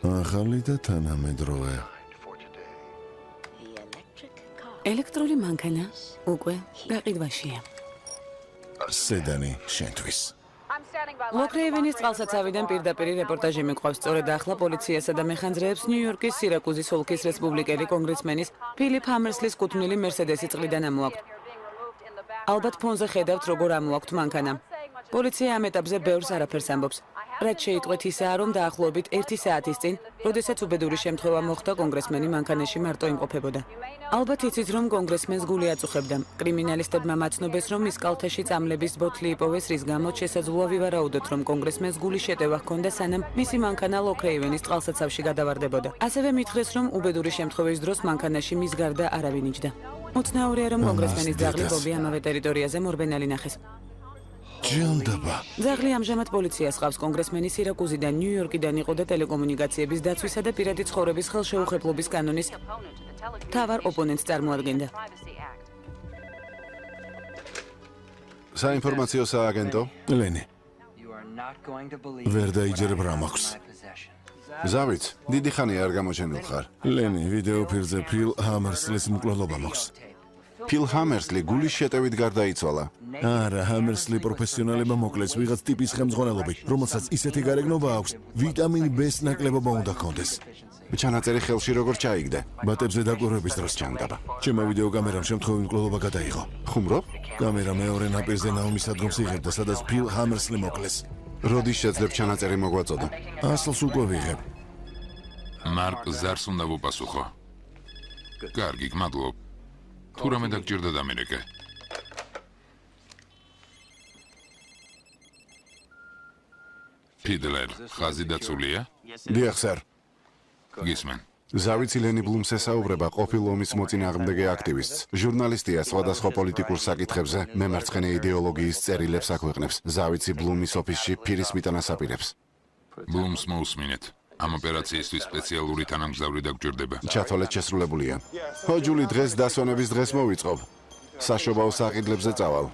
ახალი და თანამედროვე. ელექტრული მანქანა უკვე გაყიდვაშია. სედანი შენთვის. ლოქრეივენის წყალსაცავიდან პირდაპირ რეპორტაჟი მიყვავს. სწორედ ახლა პოლიციასა და მეხანძრეებს ნიუ-იორკის სირაკუზის ოლქის რესპუბლიკელი კონგრესმენის ფილიპ ჰამერსლის კუთვნილი მერსედესი წყლიდან ამოაქვთ. ალბათ ფონზე ხედავთ, როგორ ამოაქვთ მანქანა. პოლიცია ამ ეტაპზე ბევრს არაფერს ამბობს. რაც შეიტყვეთ ისაა, რომ დაახლოებით 1 საათის წინ, როდესაც უბედური შემთხვევა მოხდა, კონგრესმენი მანქანაში მარტო იმყოფებოდა. ალბათ იცით, რომ კონგრესმენს გული აწუხებდა. კრიმინალისტებმა მაცნობეს, რომ ის კალთაში წამლების ბოთლი იპოვეს, რის გამოც შესაძლოა ვივარაუდოთ, რომ კონგრესმენს გული შეტევა ჰქონდა, სანამ მისი მანქანა ლოქრეივენის წყალსაცავში გადავარდებოდა. ასევე მითხრეს, რომ უბედური შემთხვევის დროს მანქანაში მის გარდა არავინ იჯდა. უცნაურია, რომ კონგრესმენის ძაღლი ბობი ამავე ტერიტორიაზე მორბენალი ნახეს. ჯანდაბა. ძაღლი ამჟამად პოლიციას ყავს. კონგრესმენი სირაკუზიდან ნიუ-იორკიდან იყო და ტელეკომუნიკაციების დაცვისა და პირადი ცხოვრების ხელშეუხებლობის კანონის მთავარ ოპონენტს წარმოადგენდა. საინფორმაციო სააგენტო. ლენი. ვერ დაიჯერებ რა მაქვს. ზავით, დიდი ხანია არ გამოჩენილ ხარ. ლენი, ვიდეო ფირზე ფილ ჰამერსლის მკვლელობა მაქვს. ფილ ჰამერსლი გულის შეტევით გარდაიცვალა. არა, ჰამერსლი პროფესიონალებმა მოკლეს ვიღაც ტიპის ხელმძღვანელობით, რომელსაც ისეთი გარეგნობა აქვს, ვიტამინ B-ს ნაკლებობა უნდა ჰქონდეს. ჩანაწერი ხელში როგორ ჩაიგდა? ბატებზე დაკვირვების დროს ჯანდაბა. ჩემო ვიდეო კამერამ შემთხვევით მკვლელობა გადაიღო. ხუმრობ? კამერა მეორე ნაპირზე ნაუმის ადგილს იღებდა, სადაც ფილ ჰამერსლი მოკლეს. როდის შეძლებ ჩანაწერი მოგვაწოდო? ასლს უკვე ვიღებ. მარკ ზარს უნდა ვუპასუხო. კარგი, გმადლობ. თუ რამე დაგჭირდა დამირეკე. ფიდლერ, ხაზი დაცულია? დიახ, სერ. გისმენ. ზავით ლენი ბლუმს ესაუბრება ყოფილ ომის მოწინააღმდეგე აქტივისტს. ჟურნალისტია, სხვადასხვა პოლიტიკურ საკითხებზე მემარცხენე იდეოლოგიის წერილებს აქვეყნებს. ზავიცი ბლუმის ოფისში ფირის მიტანას აპირებს. ბლუმს მოусმინეთ. ამ ოპერაციისთვის სპეციალური თანამგზავრი დაგჭირდება. ჩათვალეთ შესრულებულია. ჰოჯული დღეს დასვენების დღეს მოვიწყობ. საშობაო საყიდლებზე წავალ.